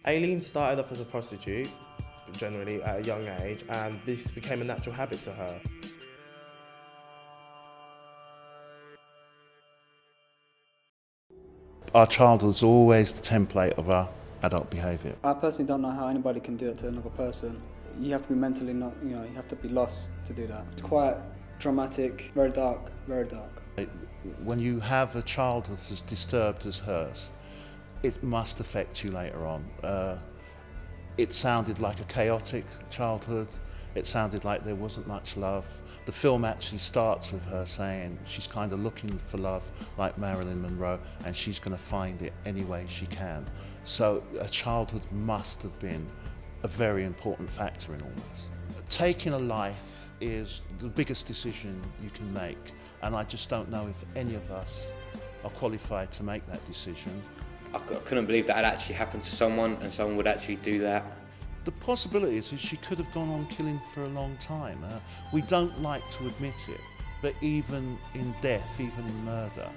Aileen started off as a prostitute, generally at a young age, and this became a natural habit to her. Our childhood's always the template of our adult behaviour. I personally don't know how anybody can do it to another person. You have to be mentally not, you have to be lost to do that. It's quite dramatic, very dark, very dark. When you have a childhood as disturbed as hers, it must affect you later on. It sounded like a chaotic childhood. It sounded like there wasn't much love. The film actually starts with her saying she's kind of looking for love like Marilyn Monroe, and she's going to find it any way she can. So a childhood must have been a very important factor in all this. Taking a life is the biggest decision you can make, and I just don't know if any of us are qualified to make that decision. I couldn't believe that had actually happened to someone and someone would actually do that. The possibility is she could have gone on killing for a long time. We don't like to admit it, but even in death, even in murder,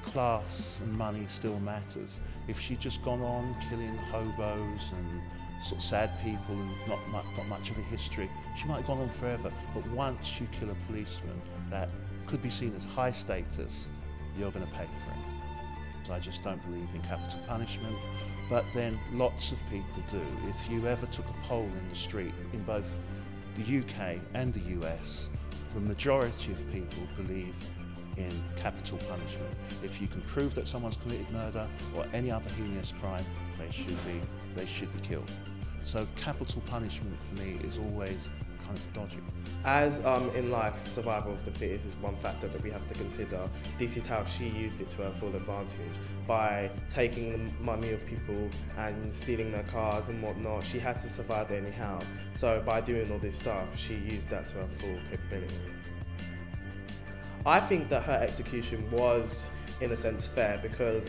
class and money still matters. If she'd just gone on killing hobos and sort of sad people who've not got much of a history, she might have gone on forever. But once you kill a policeman, that could be seen as high status, you're going to pay for it. I just don't believe in capital punishment, but then lots of people do. If you ever took a poll in the street in both the UK and the US, the majority of people believe in capital punishment. If you can prove that someone's committed murder or any other heinous crime, they should be killed. So capital punishment for me is always kind of dodgy. As in life, survival of the fittest is one factor that we have to consider. This is how she used it to her full advantage. By taking the money of people and stealing their cars and whatnot, she had to survive anyhow. So by doing all this stuff, she used that to her full capability. I think that her execution was, in a sense, fair, because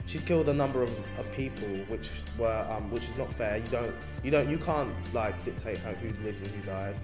she's killed a number of people, which is not fair. You can't like dictate who lives and who dies.